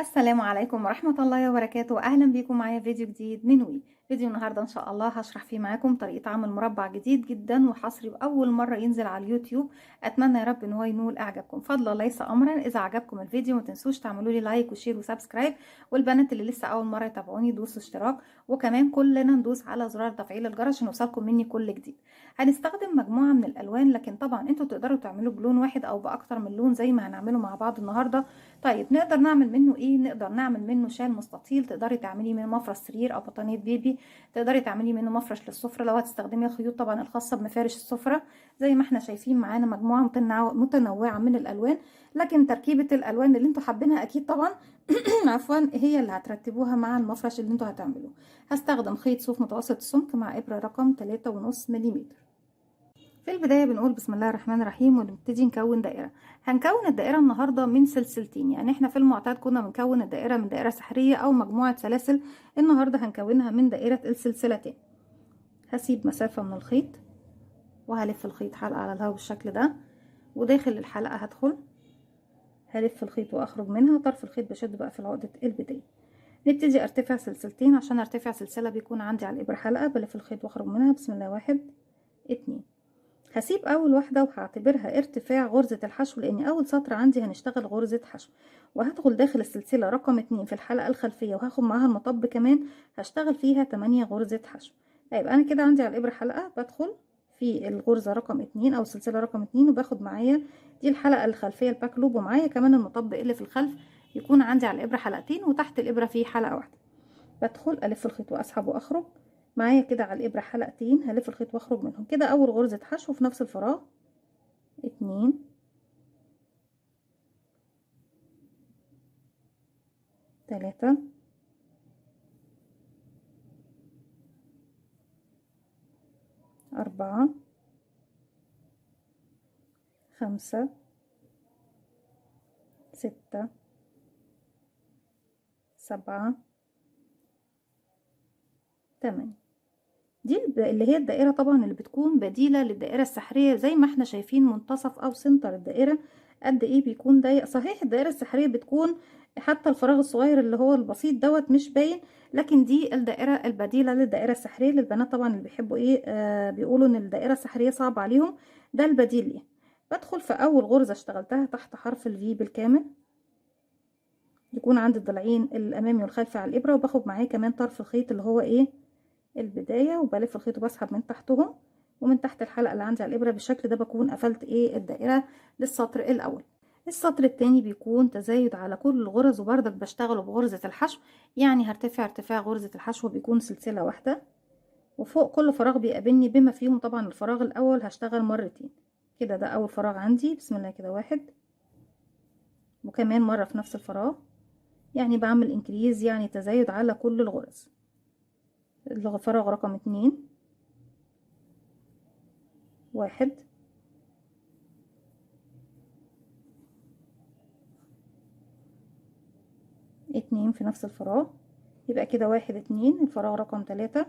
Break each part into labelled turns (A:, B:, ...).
A: السلام عليكم ورحمة الله وبركاته. أهلا بيكم معايا فيديو جديد من وي. فيديو النهاردة إن شاء الله هشرح فيه معاكم طريقة عمل مربع جديد جدا وحصري وأول مرة ينزل على اليوتيوب. أتمنى يا رب إن هو ينول إعجابكم. فضلا ليس أمرا، إذا عجبكم الفيديو ما تنسوش تعملوا لي لايك وشير وسبسكرايب، والبنات اللي لسه أول مرة يتابعوني دوسوا اشتراك، وكمان كلنا ندوس على زرار تفعيل الجرس عشان يوصلكم مني كل جديد. هنستخدم مجموعة من الألوان، لكن طبعا انتوا تقدروا تعملوا بلون واحد أو بأكتر من لون زي ما هنعمله مع بعض النهاردة. طيب نقدر نعمل منه ايه؟ نقدر نعمل منه شال مستطيل، تقدري تعملي منه مفرش سرير او بطانية بيبي، تقدري تعملي منه مفرش للسفرة لو هتستخدمي الخيوط طبعا الخاصة بمفارش السفرة. زي ما احنا شايفين معانا مجموعة متنوعة من الالوان، لكن تركيبة الالوان اللي انتوا حابينها اكيد طبعا عفوا هي اللي هترتبوها مع المفرش اللي انتوا هتعملوه. هستخدم خيط صوف متوسط السمك مع ابرة رقم 3.5 ملم. في البداية بنقول بسم الله الرحمن الرحيم ونبتدي نكون دائرة. هنكون الدائرة النهاردة من سلسلتين، يعني احنا في المعتاد كنا بنكون الدائرة من دائرة سحرية او مجموعة سلاسل، النهاردة هنكونها من دائرة السلسلتين. هسيب مسافة من الخيط وهلف الخيط حلقة على الهواء بالشكل ده، وداخل الحلقة هدخل هلف الخيط واخرج منها، طرف الخيط بشد بقى في عقدة البداية. نبتدي ارتفع سلسلتين. عشان ارتفع سلسلة بيكون عندي على الابرة حلقة، بلف الخيط واخرج منها. بسم الله، 1 2. هسيب اول واحدة وهعتبرها ارتفاع غرزة الحشو، لان اول سطر عندي هنشتغل غرزة حشو، وهدخل داخل السلسلة رقم 2 في الحلقة الخلفية وهاخد معاها المطب كمان، هشتغل فيها 8 غرزة حشو. طيب انا كده عندي على الابرة حلقة، بدخل في الغرزة رقم 2 او السلسلة رقم 2 وباخد معايا دي الحلقة الخلفية الباك لوب، ومعايا كمان المطب اللي في الخلف، يكون عندي على الابرة حلقتين وتحت الابرة فيه حلقة واحدة. بدخل الف الخيط واسحب واخرج معايا كده على الابره حلقتين، هلف الخيط واخرج منهم كده اول غرزه حشو في نفس الفراغ. 2 3 4 5 6 7 8. دي اللي هي الدائرة طبعا اللي بتكون بديلة للدائرة السحرية. زي ما احنا شايفين منتصف او سنتر الدائرة قد ايه بيكون ضيق. صحيح الدائرة السحرية بتكون حتى الفراغ الصغير اللي هو البسيط دوت مش باين، لكن دي الدائرة البديلة للدائرة السحرية. للبنات طبعا اللي بيحبوا ايه بيقولوا ان الدائرة السحرية صعب عليهم، ده البديل ليه. بدخل في اول غرزة اشتغلتها تحت حرف الفي بالكامل، يكون عندي الضلعين الامامي والخلفي على الابرة، وباخد معاه كمان طرف الخيط اللي هو ايه البداية، وبلف الخيط وبسحب من تحتهم، ومن تحت الحلقة اللي عندي على الإبرة بالشكل ده بكون قفلت ايه الدائرة للسطر الأول. السطر التاني بيكون تزايد على كل الغرز، وبردك بشتغله بغرزة الحشو، يعني هرتفع ارتفاع غرزة الحشو بيكون سلسلة واحدة، وفوق كل فراغ بيقابلني بما فيهم طبعا الفراغ الأول هشتغل مرتين كده. ده أول فراغ عندي، بسم الله كده 1، وكمان مرة في نفس الفراغ، يعني بعمل انكريز يعني تزايد على كل الغرز. الفراغ رقم 2 1 2 في نفس الفراغ، يبقى كده 1 2. الفراغ رقم 3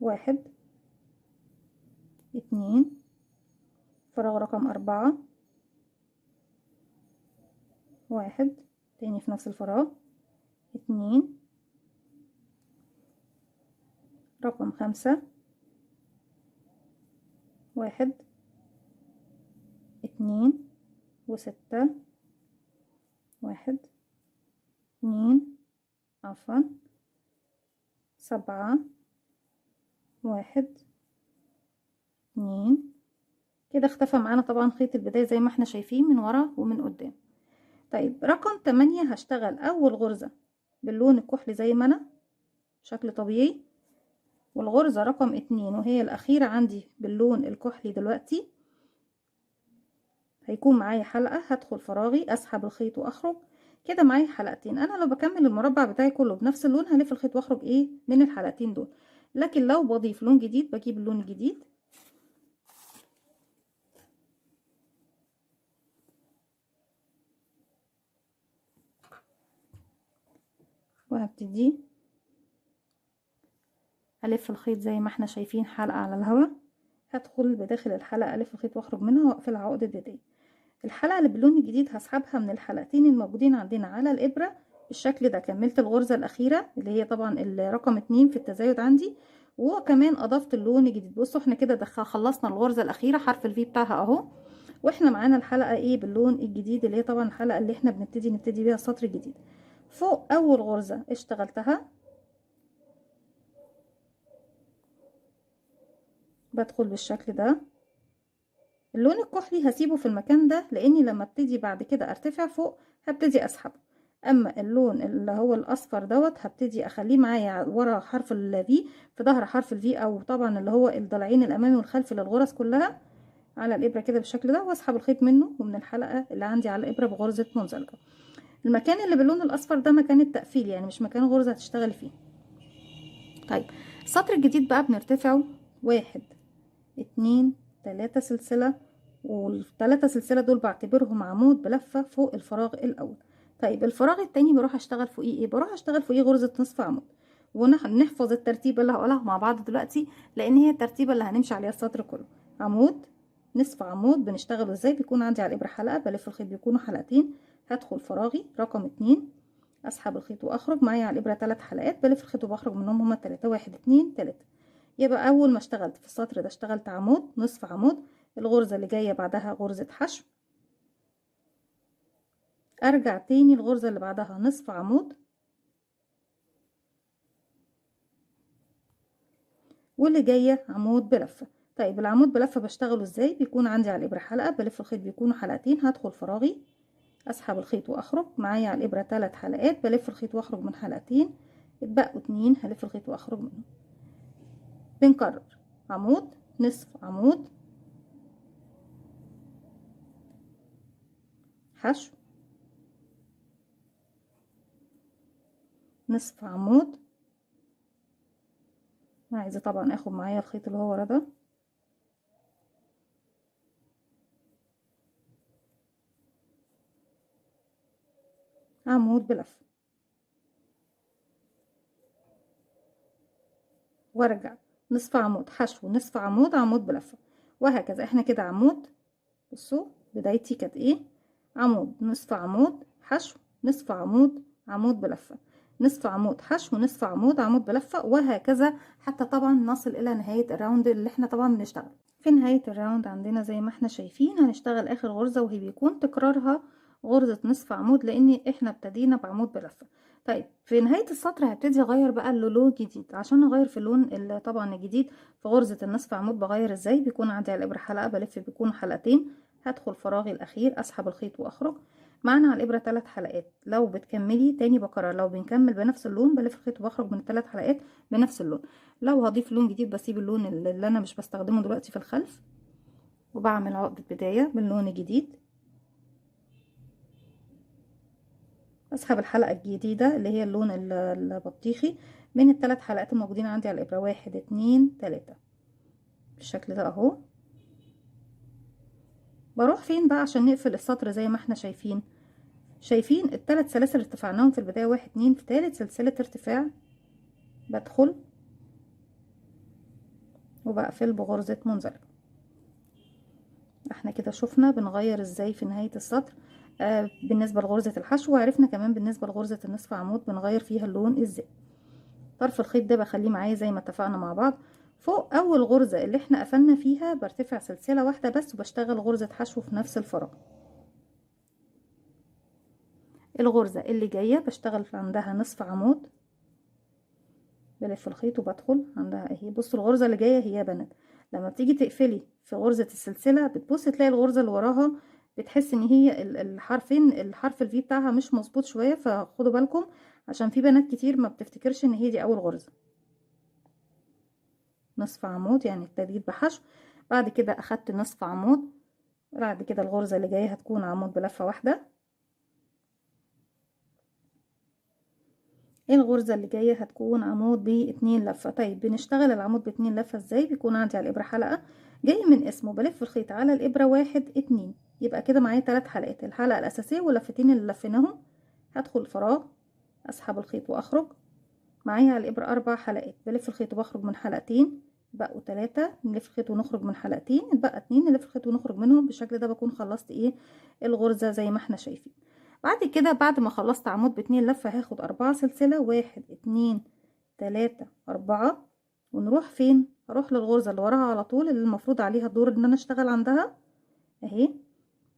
A: 1 2. فراغ رقم 4 1 تاني في نفس الفراغ 2. رقم 5 1 2 و6 1 2 عفوا 7 1 2. كده اختفى معانا طبعا خيط البداية زي ما احنا شايفين من ورا ومن قدام. طيب رقم 8 هشتغل اول غرزة باللون الكحلي زي ما انا بشكل طبيعي، والغرزة رقم 2 وهي الأخيرة عندي باللون الكحلي دلوقتي هيكون معايا حلقة، هدخل فراغي أسحب الخيط وأخرج كده معايا حلقتين. أنا لو بكمل المربع بتاعي كله بنفس اللون هلف الخيط وأخرج إيه من الحلقتين دول، لكن لو بضيف لون جديد بجيب اللون الجديد وهبتدي ألف الخيط زي ما احنا شايفين حلقة على الهواء، هدخل بداخل الحلقة ألف الخيط وأخرج منها وأقفل عقدة بداية. الحلقة اللي باللون الجديد هسحبها من الحلقتين الموجودين عندنا على الإبرة بالشكل ده. كملت الغرزة الأخيرة اللي هي طبعا الرقم 2 في التزايد عندي، وكمان أضفت اللون الجديد. بصوا احنا كده خلصنا الغرزة الأخيرة، حرف الفي بتاعها أهو، واحنا معانا الحلقة ايه باللون الجديد اللي هي طبعا الحلقة اللي احنا نبتدي بيها السطر الجديد. فوق أول غرزة اشتغلتها بدخل بالشكل ده. اللون الكحلي هسيبه في المكان ده لاني لما ابتدي بعد كده ارتفع فوق هبتدي اسحبه. اما اللون اللي هو الاصفر دوت هبتدي اخليه معايا ورا حرف الفي، في ظهر حرف الفي، او طبعا اللي هو الضلعين الامامي والخلفي للغرز كلها على الابره كده بالشكل ده، واسحب الخيط منه ومن الحلقه اللي عندي على الابره بغرزه منزلقه. المكان اللي باللون الاصفر ده مكان التقفيل، يعني مش مكان غرزه هتشتغلي فيه. طيب السطر الجديد بقى بنرتفعه 1 2 3 سلسله، والثلاثة سلسلة دول بعتبرهم عمود بلفة فوق الفراغ الأول. طيب الفراغ التاني بروح اشتغل فوقيه ايه؟ بروح اشتغل فوقيه غرزة نصف عمود، ونحفظ الترتيبة اللي هقولها مع بعض دلوقتي لأن هي الترتيبة اللي هنمشي عليها السطر كله. عمود، نصف عمود. بنشتغله ازاي؟ بيكون عندي على الإبرة حلقة، بلف الخيط بيكونوا حلقتين، هدخل فراغي رقم 2، اسحب الخيط واخرج معايا على الإبرة 3 حلقات، بلف الخيط وبخرج منهم هما 3، 1 2 3. يبقى أول ما اشتغلت في السطر ده اشتغلت عمود، نصف عمود، الغرزة اللي جاية بعدها غرزة حشو، ارجع تاني الغرزة اللي بعدها نصف عمود، واللي جاية عمود بلفة. طيب العمود بلفة بشتغله ازاي؟ بيكون عندي على الابرة حلقة، بلف الخيط بيكونوا حلقتين، هدخل فراغي اسحب الخيط واخرج معايا على الابرة 3 حلقات، بلف الخيط واخرج من حلقتين، اتبقوا 2 هلف الخيط واخرج منهم. بنكرر عمود، نصف عمود، حشو، نصف عمود. انا عايزه طبعا اخد معايا الخيط اللي هو ورا ده، عمود بلفة، وارجع نصف عمود، حشو، نصف عمود، عمود بلفة، وهكذا. احنا كده عمود، بصوا بدايتي كانت ايه؟ عمود، نصف عمود، حشو، نصف عمود، عمود بلفة، نصف عمود، حشو، نصف عمود، عمود بلفة، وهكذا حتى طبعا نصل الى نهاية الراوند اللي احنا طبعا بنشتغل. في نهاية الراوند عندنا زي ما احنا شايفين هنشتغل اخر غرزة، وهي بيكون تكرارها غرزة نصف عمود لان احنا ابتدينا بعمود بلفة. طيب في نهاية السطر هبتدي اغير بقى اللون جديد. عشان اغير في اللون اللي طبعا الجديد في غرزة النصف عمود بغير ازاي؟ بيكون عندي على الابرة حلقة، بلف بيكون حلقتين، هدخل فراغي الاخير، اسحب الخيط واخرج معانا على الابرة 3 حلقات. لو بتكملي تاني بكرر، لو بنكمل بنفس اللون بلف الخيط وبخرج من ال3 حلقات بنفس اللون. لو هضيف لون جديد بسيب اللون اللي انا مش بستخدمه دلوقتي في الخلف، وبعمل عقدة بداية باللون الجديد، اسحب الحلقة الجديدة اللي هي اللون البطيخي من ال3 حلقات الموجودين عندي على الابرة، 1 2 3 بالشكل ده اهو. بروح فين بقى عشان نقفل السطر؟ زي ما احنا شايفين ال3 سلاسل ارتفعناهم في البداية، 1 2، في تالت سلسلة ارتفاع بدخل وبقفل بغرزة منزلقة. احنا كده شفنا بنغير ازاي في نهاية السطر بالنسبة لغرزة الحشو، وعرفنا كمان بالنسبة لغرزة النصف عمود بنغير فيها اللون ازاي. طرف الخيط ده بخليه معايا زي ما اتفقنا مع بعض. فوق اول غرزة اللي احنا قفلنا فيها برتفع سلسلة واحدة بس وبشتغل غرزة حشو في نفس الفراغ. الغرزة اللي جاية بشتغل عندها نصف عمود، بلف الخيط وبدخل عندها اهي. بصوا الغرزة اللي جاية هي يا بنات لما بتيجي تقفلي في غرزة السلسلة بتبص تلاقي الغرزة اللي وراها بتحس ان هي الحرفين، الحرف الفي بتاعها مش مظبوط شوية، فخدوا بالكم عشان في بنات كتير ما بتفتكرش ان هي دي اول غرزة. نصف عمود يعني ابتديت بحشو، بعد كده اخدت نصف عمود، بعد كده الغرزة اللي جاية هتكون عمود بلفة واحدة. الغرزة اللي جاية هتكون عمود ب2 لفة. طيب بنشتغل العمود ب2 لفة ازاي؟ بيكون عندي على الابرة حلقة، جاي من اسمه بلف الخيط على الابرة 1 2، يبقى كده معايا 3 حلقات، الحلقة الاساسية واللفتين اللي لفيناهم. هدخل الفراغ اسحب الخيط واخرج معايا على الابرة 4 حلقات، بلف الخيط وبخرج من حلقتين، بقوا 3 نلف الخيط ونخرج من حلقتين، اتبقى 2 نلف الخيط ونخرج منهم. بالشكل ده بكون خلصت ايه الغرزة زي ما احنا شايفين. بعد كده بعد ما خلصت عمود ب2 لفة هاخد 4 سلسلة، 1 2 3 4، ونروح فين؟ هروح للغرزة اللي وراها على طول اللي المفروض عليها الدور ان انا اشتغل عندها اهي،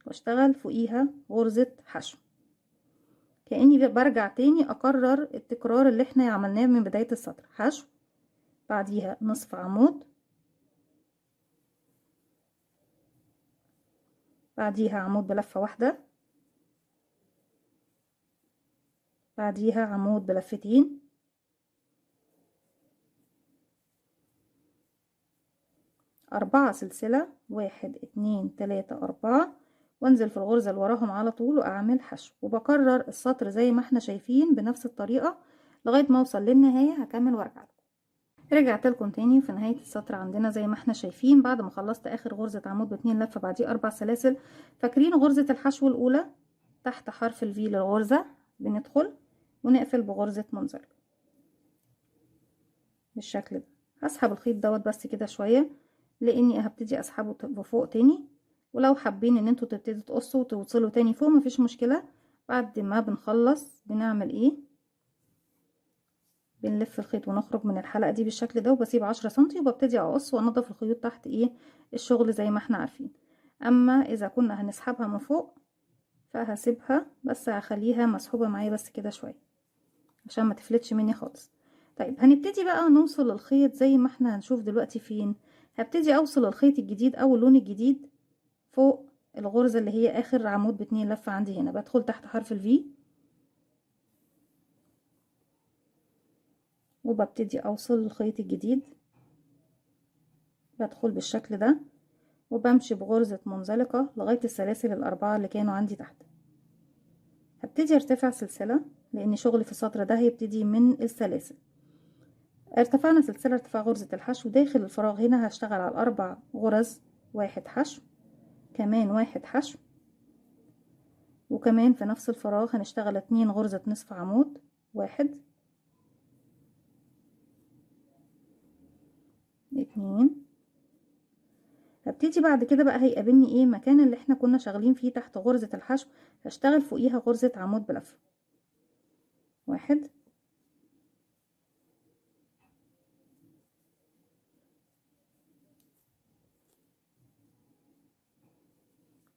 A: واشتغل فوقيها غرزة حشو. كأني برجع تاني اكرر التكرار اللي احنا عملناه من بداية السطر. حشو، بعديها نصف عمود، بعديها عمود بلفة واحدة، بعديها عمود بلفتين، أربعة سلسلة، 1 2 3 4، وانزل في الغرزة اللي وراهم على طول واعمل حشو. وبكرر السطر زي ما احنا شايفين بنفس الطريقة لغاية ما اوصل للنهاية. هكمل وارجع لكم. رجعت لكم تاني في نهاية السطر. عندنا زي ما احنا شايفين بعد ما خلصت اخر غرزة عمود ب2 لفة بعديه 4 سلاسل. فاكرين غرزة الحشو الاولى؟ تحت حرف الفي للغرزة بندخل ونقفل بغرزة منزلقة بالشكل ده. هسحب الخيط دوت بس كده شوية لاني هبتدي اسحبه بفوق تاني، ولو حابين ان انتوا تبتدوا تقصوا وتوصلوا تاني فوق مفيش مشكلة. بعد ما بنخلص بنعمل ايه؟ بنلف الخيط ونخرج من الحلقة دي بالشكل ده، وبسيب 10 سنتي وببتدي اقص وانضف الخيوط تحت ايه الشغل زي ما احنا عارفين. اما اذا كنا هنسحبها من فوق فهسيبها بس هخليها مسحوبة معايا بس كده شوية عشان ما تفلتش مني خالص. طيب هنبتدي بقى نوصل الخيط زي ما احنا هنشوف دلوقتي. فين هبتدي اوصل الخيط الجديد او اللون الجديد؟ فوق الغرزة اللي هي اخر عمود ب2 لفة عندي هنا. بدخل تحت حرف الفي وببتدي اوصل الخيط الجديد، بدخل بالشكل ده وبمشي بغرزة منزلقة لغاية السلاسل الأربعة اللي كانوا عندي تحت. هبتدي ارتفع سلسلة لان شغلي في السطر ده هيبتدي من السلاسل. ارتفعنا سلسلة، ارتفاع غرزة الحشو. داخل الفراغ هنا هشتغل على الأربع غرز، 1 حشو، كمان 1 حشو، وكمان في نفس الفراغ هنشتغل 2 غرزة نصف عمود، 1 2. هبتدي بعد كده بقى هيقابلني ايه مكان اللي احنا كنا شغالين فيه تحت غرزة الحشو. هشتغل فوقيها غرزة عمود بلفة، 1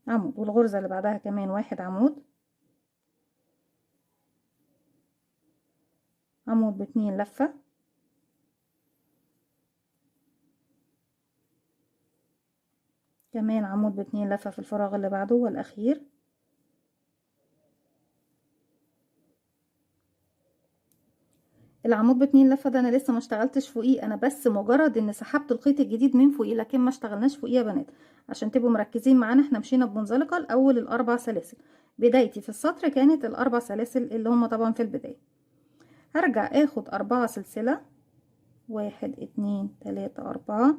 A: عمود، والغرزة اللي بعدها كمان 1 عمود، عمود ب2 لفة، كمان عمود ب2 لفة في الفراغ اللي بعده والاخير. العمود ب2 لفة ده انا لسه ما اشتغلتش فوقيه، انا بس مجرد ان سحبت الخيط الجديد من فوقيه لكن ما اشتغلناش فوقيه يا بنات. عشان تبقوا مركزين معانا احنا مشينا بمنزلقة الاول الاربع سلاسل. بدايتي في السطر كانت الاربع سلاسل اللي هم طبعا في البداية. هرجع اخد 4 سلسلة، 1 2 3 4،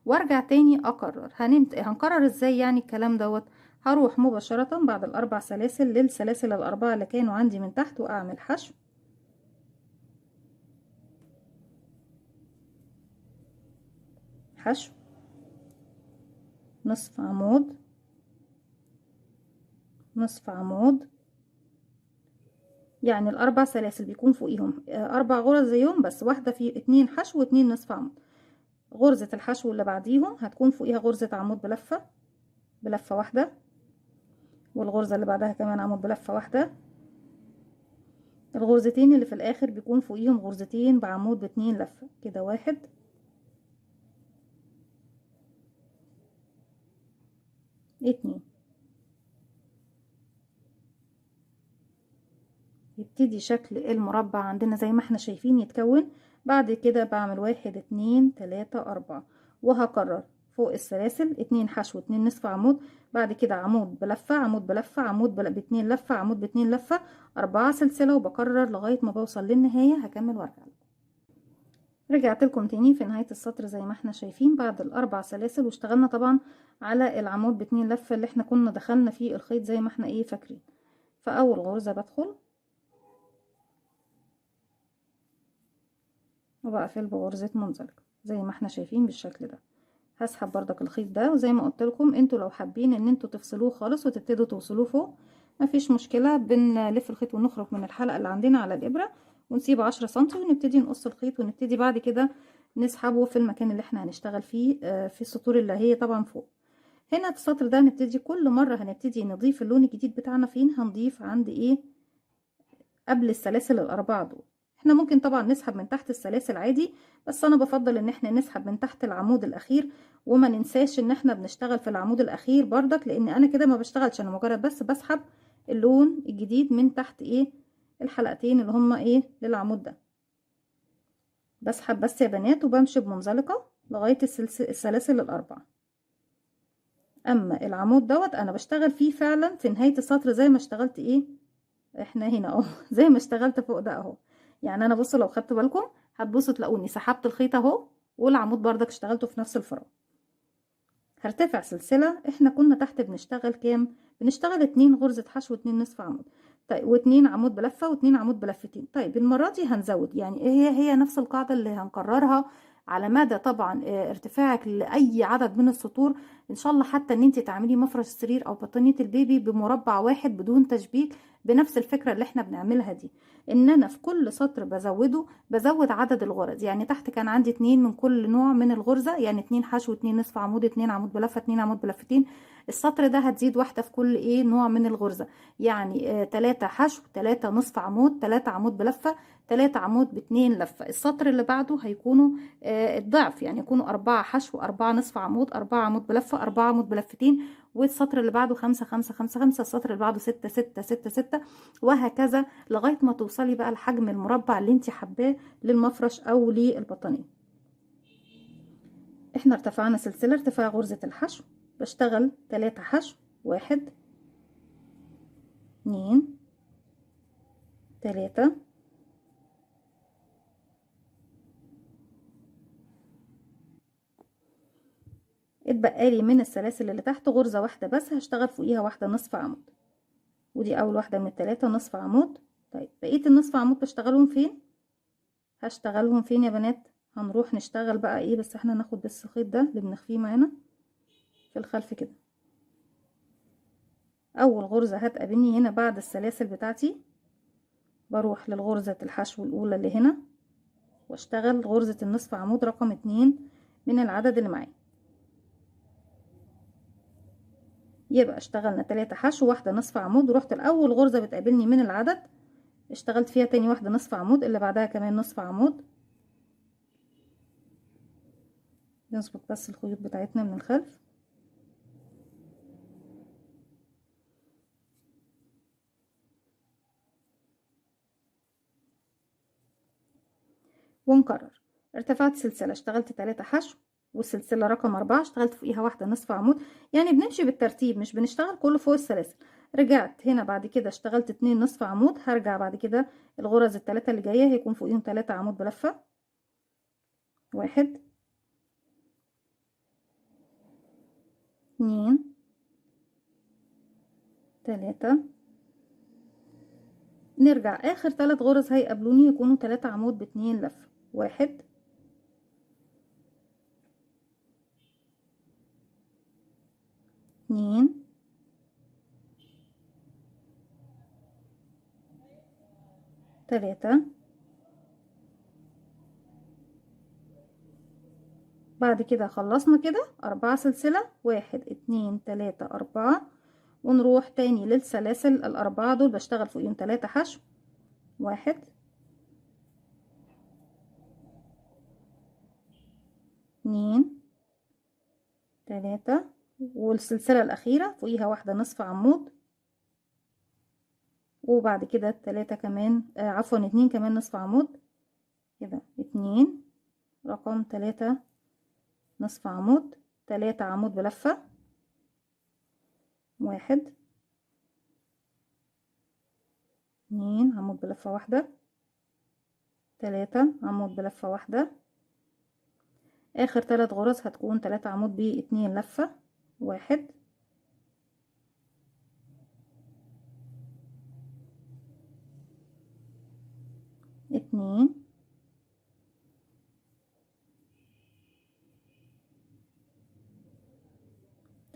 A: وارجع تاني اكرر. هنكرر ازاي يعني الكلام دوت؟ هروح مباشرة بعد الاربع سلاسل للسلاسل الاربعة اللي كانوا عندي من تحت واعمل حشو، حشو، نصف عمود، نصف عمود. يعني الاربع سلاسل بيكون فوقيهم 4 غرز زيهم بس واحدة في 2 حشو و2 نصف عمود. غرزة الحشو اللي بعديهم هتكون فوقيها غرزة عمود بلفة، بلفة واحدة، والغرزة اللي بعدها كمان عمود بلفة واحدة. الغرزتين اللي في الاخر بيكون فوقيهم غرزتين بعمود ب2 لفة كده، 1 2. يبتدي شكل المربع عندنا زي ما احنا شايفين يتكون. بعد كده بعمل 1 2 3 4، وهكرر فوق السلاسل 2 حشو 2 نصف عمود، بعد كده عمود بلفة، عمود بلفة، عمود ب2 لفة، عمود ب2 لفة، 4 سلسلة، وبكرر لغاية ما بوصل للنهاية. هكمل وارجع لكم. رجعت لكم تاني في نهاية السطر زي ما احنا شايفين بعد الاربع سلاسل، واشتغلنا طبعا على العمود ب2 لفة اللي احنا كنا دخلنا فيه الخيط زي ما احنا ايه فاكرين. فاول غرزة بدخل وبقفل بغرزة منزلقة، زي ما احنا شايفين بالشكل ده. هسحب بردك الخيط ده، وزي ما قلت لكم انتوا لو حابين ان انتوا تفصلوه خالص وتبتدوا توصلوه فوق مفيش مشكله، بنلف الخيط ونخرج من الحلقه اللي عندنا على الابره ونسيب 10 سنتي ونبتدي نقص الخيط، ونبتدي بعد كده نسحبه في المكان اللي احنا هنشتغل فيه في السطور اللي هي طبعا فوق. هنا في السطر ده نبتدي كل مره هنبتدي نضيف اللون الجديد بتاعنا. فين هنضيف؟ عند ايه؟ قبل السلاسل الاربعه دول. احنا ممكن طبعا نسحب من تحت السلاسل عادي، بس انا بفضل ان احنا نسحب من تحت العمود الاخير، وما ننساش ان احنا بنشتغل في العمود الاخير بردك، لان انا كده ما بشتغلش، انا مجرد بس بسحب اللون الجديد من تحت ايه؟ الحلقتين اللي هما ايه للعمود ده. بسحب بس يا بنات، وبمشي بمنزلقة لغاية السلاسل الاربعة. اما العمود دوت انا بشتغل فيه فعلا في نهاية السطر زي ما اشتغلت ايه، احنا هنا اهو زي ما اشتغلت فوق ده اهو. يعني انا بصوا لو خدتوا بالكم هتبصوا تلاقوني سحبت الخيط اهو، والعمود بردك اشتغلته في نفس الفراغ. هرتفع سلسلة. احنا كنا تحت بنشتغل كام؟ بنشتغل 2 غرزة حشو و2 نصف عمود، طيب و2 عمود بلفة و2 عمود بلفتين. طيب المرة دي هنزود، يعني هي نفس القاعدة اللي هنكررها على مدى طبعا ارتفاعك لاي عدد من السطور. ان شاء الله حتى ان انت تعملي مفرش السرير او بطانية البيبي بمربع واحد بدون تشبيك، بنفس الفكرة اللي احنا بنعملها دي، ان انا في كل سطر بزود عدد الغرز. يعني تحت كان عندي 2 من كل نوع من الغرزة، يعني 2 حشو 2 نصف عمود 2 عمود بلفة 2 عمود بلفتين. السطر ده هتزيد واحدة في كل ايه نوع من الغرزة، يعني 3 حشو 3 نصف عمود 3 عمود بلفة 3 عمود باتنين لفة. السطر اللي بعده هيكونوا الضعف، يعني يكونوا 4 حشو 4 نصف عمود 4 عمود بلفة 4 عمود بلفتين. والسطر اللي بعده 5 5 5 5. السطر اللي بعده 6 6 6 6، وهكذا لغاية ما توصلي بقى لحجم المربع اللي انت حباه للمفرش او للبطانية. احنا ارتفعنا سلسلة ارتفاع غرزة الحشو، بشتغل 3 حشو 1 2 3 اتبقى لي من السلاسل اللي تحت غرزة واحدة بس، هشتغل فوقيها واحدة نصف عمود، ودي اول واحدة من ال3 نصف عمود. طيب بقية النصف عمود بشتغلهم فين؟ هشتغلهم فين يا بنات؟ هنروح نشتغل بقى ايه، بس احنا ناخد بس الخيط ده اللي بنخفيه معانا في الخلف كده. اول غرزة هتقابلني هنا بعد السلاسل بتاعتي، بروح للغرزة الحشو الاولى اللي هنا واشتغل غرزة النصف عمود رقم 2 من العدد اللي معايا. يبقى اشتغلنا 3 حشو واحدة نصف عمود، ورحت الاول غرزة بتقابلني من العدد اشتغلت فيها تاني واحدة نصف عمود، اللي بعدها كمان نصف عمود. نظبط بس الخيوط بتاعتنا من الخلف. ونكرر. ارتفعت سلسلة اشتغلت 3 حشو، والسلسلة رقم 4 اشتغلت فوقيها واحدة نصف عمود. يعني بنمشي بالترتيب مش بنشتغل كله فوق السلاسل. رجعت هنا بعد كده اشتغلت 2 نصف عمود، هرجع بعد كده الغرز ال3 اللي جاية هيكون فوقيهم 3 عمود بلفة 1 2 3. نرجع اخر 3 غرز هيقابلوني يكونوا 3 عمود باتنين لفة 1 2 3. بعد كده خلصنا كده 4 سلسلة 1 2 3 4. ونروح تاني للسلاسل الأربعة دول بشتغل فوقيهم 3 حشو 1 2 3. والسلسلة الأخيرة فوقيها واحدة نصف عمود، وبعد كده 3 كمان عفوا 2 كمان نصف عمود كده 2 رقم 3 نصف عمود 3 عمود بلفة 1 2 عمود بلفة واحدة 3 عمود بلفة واحدة. اخر 3 غرز هتكون 3 عمود باتنين لفة 1 2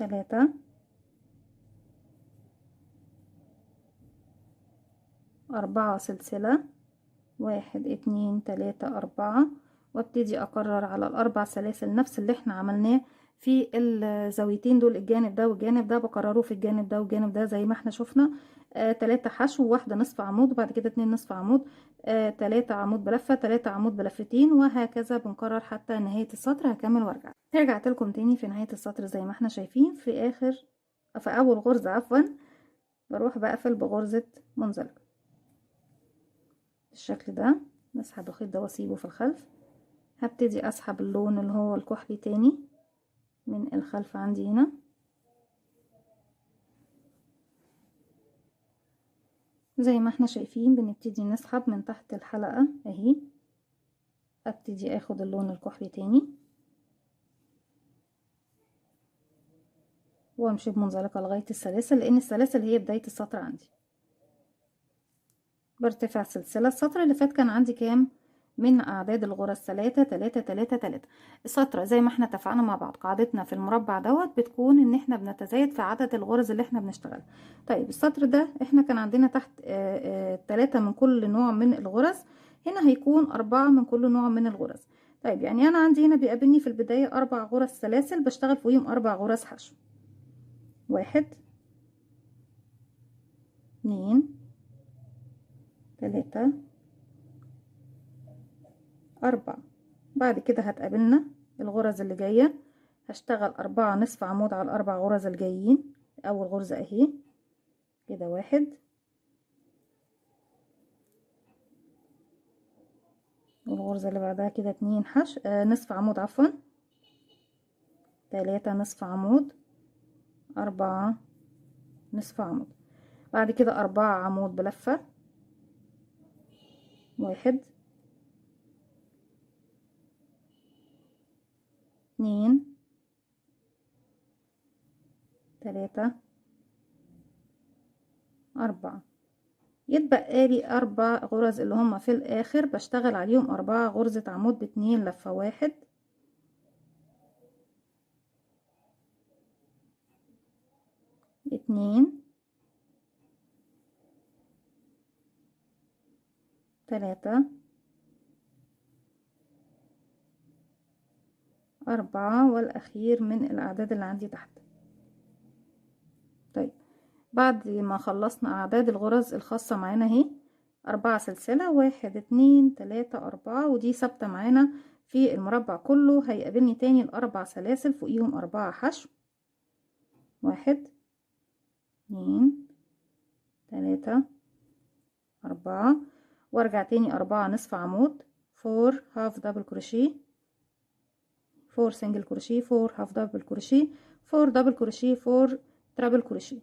A: 3 4 سلسلة، 1 2 3 4، وابتدي اكرر على الاربع سلاسل نفس اللي احنا عملناه في الزاويتين دول، الجانب ده والجانب ده بكرره في الجانب ده والجانب ده زي ما احنا شفنا. 3 حشو، واحدة نصف عمود، وبعد كده 2 نصف عمود، 3 عمود بلفة، 3 عمود بلفتين، وهكذا بنكرر حتى نهاية السطر. هكمل وارجع. رجعت لكم تاني في نهاية السطر زي ما احنا شايفين. في اول غرزة عفوا بروح بقفل بغرزة منزلقة بالشكل ده. نسحب الخيط ده واسيبه في الخلف. هبتدي اسحب اللون اللي هو الكحلي تاني من الخلف عندي هنا، زي ما احنا شايفين. بنبتدي نسحب من تحت الحلقة اهي. ابتدي اخد اللون الكحلي تاني وامشي بمنزلقة لغاية السلاسل، لان السلاسل هي بداية السطر عندي. برتفع سلسلة. السطر اللي فات كان عندي كام من اعداد الغرز؟ 3 3 3 3. السطر زي ما احنا اتفقنا مع بعض، قاعدتنا في المربع دوت بتكون ان احنا بنتزايد في عدد الغرز اللي احنا بنشتغلها. طيب السطر ده احنا كان عندنا تحت 3 من كل نوع من الغرز، هنا هيكون 4 من كل نوع من الغرز. طيب يعني انا عندي هنا بيقابلني في البداية 4 غرز سلاسل، بشتغل فوقيهم 4 غرز حشو. 1 2 3 4. بعد كده هتقابلنا الغرز اللي جاية، هشتغل 4 نصف عمود على الأربع غرز الجايين. أول غرزة أهي كده 1، والغرزة اللي بعدها كده 2 نصف عمود عفوا، 3 نصف عمود، 4 نصف عمود. بعد كده 4 عمود بلفة، 1 2 3 4. يتبقى لي 4 غرز اللي هما في الآخر، بشتغل عليهم 4 غرزة عمود ب2 لفة. 1 2 3 4، والأخير من الأعداد اللي عندي تحت. طيب بعد ما خلصنا أعداد الغرز الخاصة معانا اهي، 4 سلسلة، 1 2 3 4، ودي ثابتة معانا في المربع كله. هيقابلني تاني الأربع سلاسل فوقيهم 4 حشو. 1 2 3 4، وارجع تاني 4 نصف عمود، 4 هاف دبل كروشيه، 4 سنجل كروشيه، 4 هاف دبل كروشيه، 4 دبل كروشيه، 4 ترابل كروشيه.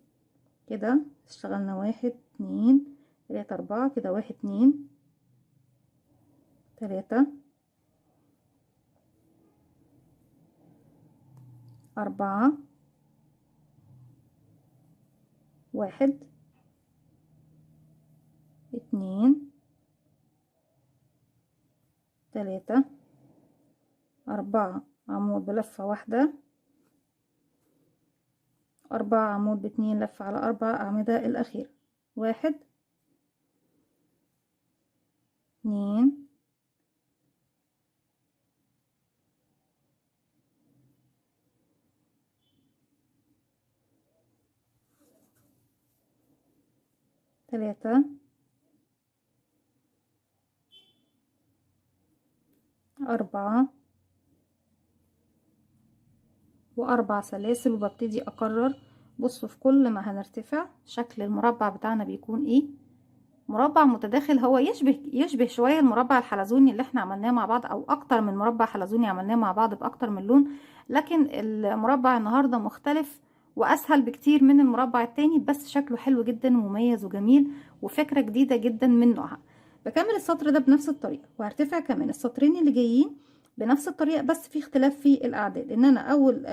A: كده اشتغلنا 1 2 3 4. كده 1 2 3 4 1 2 3 4 عمود بلفة واحدة، 4 عمود ب2 لفة على 4 أعمدة الأخير. 1 2 3 4 و4 سلاسل، وببتدي أكرر. بصوا في كل ما هنرتفع شكل المربع بتاعنا بيكون ايه؟ مربع متداخل. هو يشبه شوية المربع الحلزوني اللي احنا عملناه مع بعض، او اكتر من مربع حلزوني عملناه مع بعض باكتر من لون، لكن المربع النهاردة مختلف واسهل بكتير من المربع التاني، بس شكله حلو جدا ومميز وجميل وفكرة جديدة جدا من نوعها. بكمل السطر ده بنفس الطريقة، وهرتفع كمان السطرين اللي جايين بنفس الطريقة، بس في اختلاف في الاعداد. ان انا اول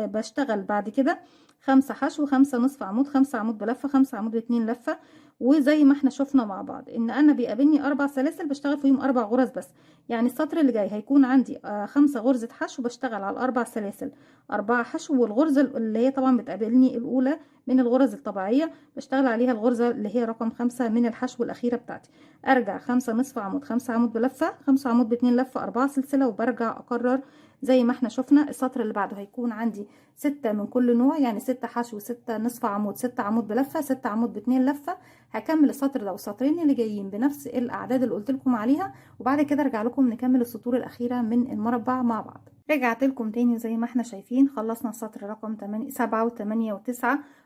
A: بشتغل بعد كده 5 حشو، 5 نصف عمود، 5 عمود بلفة، 5 عمود ب2 لفة. وزي ما احنا شفنا مع بعض ان انا بيقابلني 4 سلاسل بشتغل فيهم 4 غرز بس. يعني السطر اللي جاي هيكون عندي 5 غرزة حشو بشتغل على ال4 سلاسل 4 حشو، والغرزة اللي هي طبعا بتقابلني الاولى من الغرز الطبيعية بشتغل عليها الغرزة اللي هي رقم 5 من الحشو الأخيرة بتاعتي. أرجع 5 نصف عمود، 5 عمود بلفة، 5 عمود ب2 لفة، 4 سلسلة، وبرجع أكرر زي ما احنا شفنا. السطر اللي بعده هيكون عندي 6 من كل نوع، يعني 6 حشو، 6 نصف عمود، 6 عمود بلفة، 6 عمود ب2 لفة. هكمل السطر ده والسطرين اللي جايين بنفس الأعداد اللي قلت لكم عليها، وبعد كده ارجع لكم نكمل السطور الأخيرة من المربع مع بعض. رجعت لكم تاني زي ما احنا شايفين خلصنا السطر رقم 8 7 و8 و9،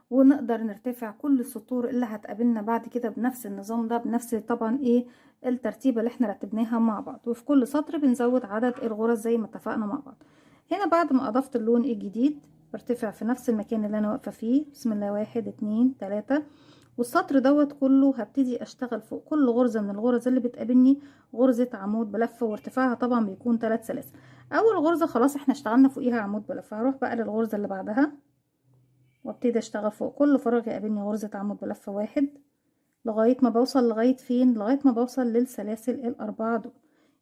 A: ونقدر نرتفع كل السطور اللي هتقابلنا بعد كده بنفس النظام ده، بنفس طبعا ايه الترتيبة اللي احنا رتبناها مع بعض. وفي كل سطر بنزود عدد الغرز زي ما اتفقنا مع بعض. هنا بعد ما اضفت اللون الجديد برتفع في نفس المكان اللي انا واقفة فيه. بسم الله، 1 2 3. والسطر دوت كله هبتدي اشتغل فوق كل غرزة من الغرز اللي بتقابلني غرزة عمود بلفة، وارتفاعها طبعا بيكون 3 سلاسل. اول غرزة خلاص احنا اشتغلنا فوقيها عمود بلفة، هروح بقى للغرزة اللي بعدها وابتدي اشتغل فوق كل فراغ يقابلني غرزة عمود بلفة 1 لغاية ما بوصل لغاية فين، لغاية ما بوصل للسلاسل الأربعة دول.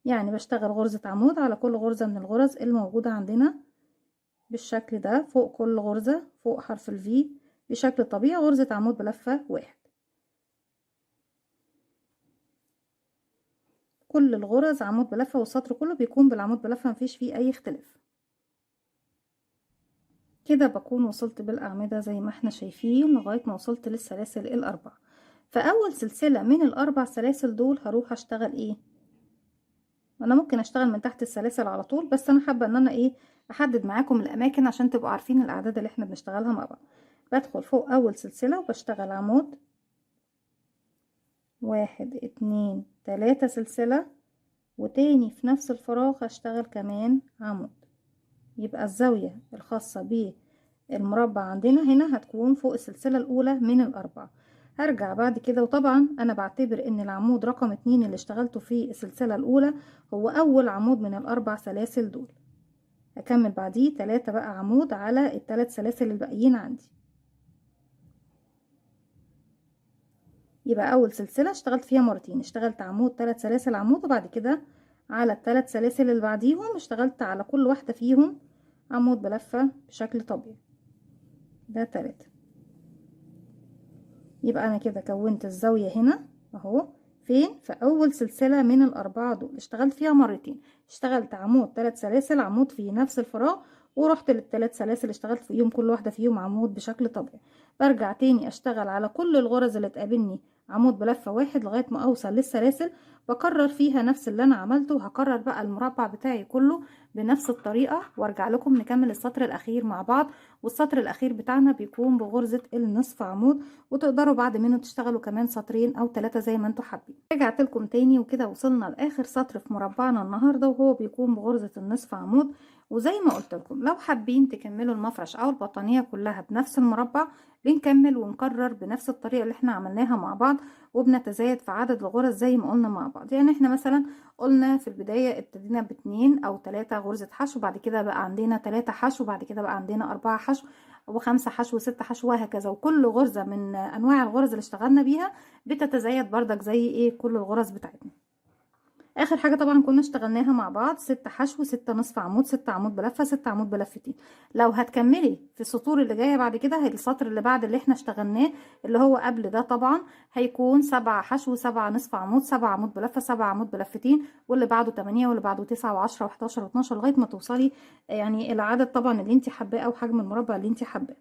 A: يعني بشتغل غرزة عمود على كل غرزة من الغرز الموجودة عندنا بالشكل ده فوق كل غرزة فوق حرف الفي بشكل طبيعي، غرزة عمود بلفة 1. كل الغرز عمود بلفة، والسطر كله بيكون بالعمود بلفة، مفيش فيه أي اختلاف. كده بكون وصلت بالأعمدة زي ما احنا شايفين لغاية ما وصلت للسلاسل الأربعة. فأول سلسلة من الأربع سلاسل دول هروح أشتغل ايه؟ أنا ممكن أشتغل من تحت السلاسل على طول، بس أنا حابة إن أنا ايه أحدد معاكم الأماكن عشان تبقوا عارفين الأعداد اللي احنا بنشتغلها مع بعض. بدخل فوق أول سلسلة وبشتغل عمود 1 2 3 سلسلة، وتاني في نفس الفراغ هشتغل كمان عمود. يبقى الزاوية الخاصة بالمربع عندنا هنا هتكون فوق السلسلة الأولى من الأربعة. هرجع بعد كده، وطبعا أنا بعتبر إن العمود رقم 2 اللي اشتغلته في السلسلة الأولى هو أول عمود من الأربع سلاسل دول. هكمل بعديه 3 بقى عمود على ال3 سلاسل الباقيين عندي. يبقى أول سلسلة اشتغلت فيها مرتين، اشتغلت عمود 3 سلاسل عمود، وبعد كده على ال3 سلاسل اللي بعديهم اشتغلت على كل واحدة فيهم عمود بلفة بشكل طبيعي. ده 3. يبقى انا كده كونت الزاوية هنا اهو فين، في اول سلسلة من الاربعة دول اشتغلت فيها مرتين. اشتغلت عمود 3 سلاسل عمود في نفس الفراغ، ورحت لل3 سلاسل اشتغلت فيهم كل واحدة فيهم عمود بشكل طبيعي. برجع تاني اشتغل على كل الغرز اللي تقابلني عمود بلفة 1 لغاية ما اوصل للسلاسل، بكرر فيها نفس اللي انا عملته. وهكرر بقى المربع بتاعي كله بنفس الطريقة، وارجع لكم نكمل السطر الاخير مع بعض. والسطر الاخير بتاعنا بيكون بغرزة النصف عمود، وتقدروا بعد منه تشتغلوا كمان سطرين او 3 زي ما انتوا حابين. رجعت لكم تاني، وكده وصلنا لاخر سطر في مربعنا النهارده، وهو بيكون بغرزة النصف عمود. وزي ما قلت لكم لو حابين تكملوا المفرش او البطانية كلها بنفس المربع بنكمل ونكرر بنفس الطريقة اللي احنا عملناها مع بعض، وبنتزايد في عدد الغرز زي ما قلنا مع بعض. يعني احنا مثلا قلنا في البداية ابتدينا ب2 او 3 غرزة حشو، بعد كده بقى عندنا 3 حشو، بعد كده بقى عندنا 4 حشو، و5 حشو، و6 حشو، وهكذا. وكل غرزة من انواع الغرز اللي اشتغلنا بيها بتتزايد بردك زي ايه كل الغرز بتاعتنا. اخر حاجه طبعا كنا اشتغلناها مع بعض 6 حشو، 6 نصف عمود، 6 عمود بلفه، 6 عمود بلفتين. لو هتكملي في السطور اللي جايه بعد كده السطر اللي بعد اللي احنا اشتغلناه اللي هو قبل ده طبعا هيكون 7 حشو، 7 نصف عمود، 7 عمود بلفه، 7 عمود بلفتين، واللي بعده 8، واللي بعده 9 و10 و11 و12 لغايه ما توصلي يعني العدد طبعا اللي انت حباه او حجم المربع اللي انت حباه.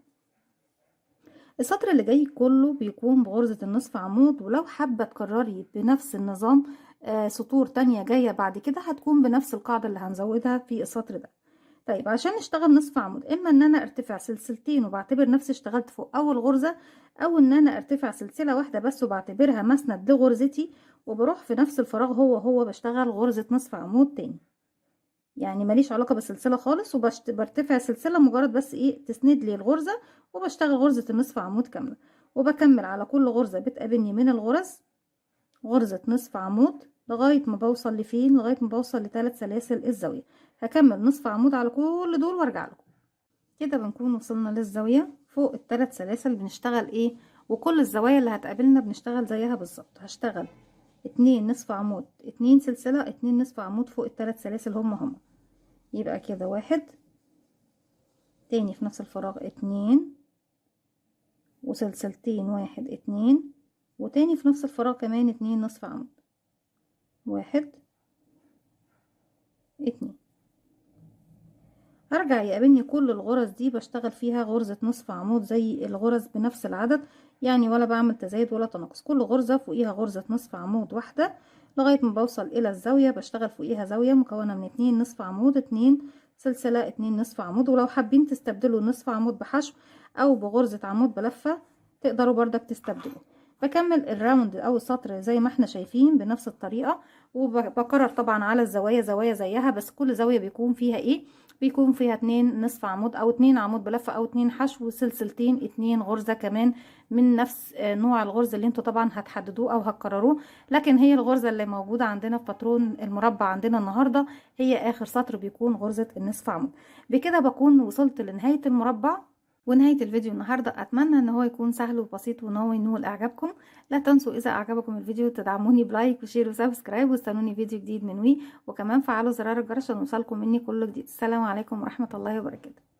A: السطر اللي جاي كله بيكون بغرزة النصف عمود، ولو حابة تكرري بنفس النظام سطور تانية جاية بعد كده هتكون بنفس القاعدة اللي هنزودها في السطر ده. طيب عشان نشتغل نصف عمود، اما ان انا ارتفع سلسلتين وبعتبر نفسي اشتغلت فوق اول غرزة، او ان انا ارتفع سلسلة واحدة بس وبعتبرها مسند لغرزتي، وبروح في نفس الفراغ هو بشتغل غرزة نصف عمود تاني. يعني ماليش علاقة بالسلسلة خالص، وبرتفع سلسلة مجرد بس ايه تسند لي الغرزة، وبشتغل غرزة النصف عمود كاملة، وبكمل على كل غرزة بتقابلني من الغرز غرزة نصف عمود لغاية ما بوصل لفين، لغاية ما بوصل ل3 سلاسل الزاوية. هكمل نصف عمود على كل دول وارجع لكم. كده بنكون وصلنا للزاوية فوق الثلاث سلاسل بنشتغل ايه، وكل الزوايا اللي هتقابلنا بنشتغل زيها بالظبط. هشتغل 2 نصف عمود، 2 سلسلة، 2 نصف عمود فوق الثلاث سلاسل هما. يبقى كده 1، تاني في نفس الفراغ 2 وسلسلتين، 1 2، وتاني في نفس الفراغ كمان 2 نصف عمود، 1 2. هرجع يقابلني كل الغرز دي بشتغل فيها غرزة نصف عمود زي الغرز بنفس العدد، يعني ولا بعمل تزايد ولا تناقص. كل غرزة فوقيها غرزة نصف عمود واحدة لغاية ما بوصل الى الزاوية، بشتغل فوقيها زاوية مكونة من 2 نصف عمود، 2 سلسلة، 2 نصف عمود. ولو حابين تستبدلوا نصف عمود بحشو او بغرزة عمود بلفة تقدروا بردك تستبدلوا. بكمل الراوند او السطر زي ما احنا شايفين بنفس الطريقة، وبكرر طبعا على الزوايا زوايا زيها، بس كل زاوية بيكون فيها ايه، بيكون فيها 2 نصف عمود او 2 عمود بلفة او 2 حشو وسلسلتين، 2 غرزة كمان من نفس نوع الغرزة اللي انتوا طبعا هتحددوه او هتكرروه. لكن هي الغرزة اللي موجودة عندنا في باترون المربع عندنا النهاردة هي اخر سطر بيكون غرزة النصف عمود. بكده بكون وصلت لنهاية المربع ونهاية الفيديو النهاردة. أتمنى إن هو يكون سهل وبسيط وإن هو ينول إعجابكم. لا تنسوا إذا أعجبكم الفيديو تدعموني بلايك وشير وسبسكرايب، واستنوني فيديو جديد من وي، وكمان فعلوا زرار الجرس عشان يوصلكم مني كل جديد. السلام عليكم ورحمة الله وبركاته.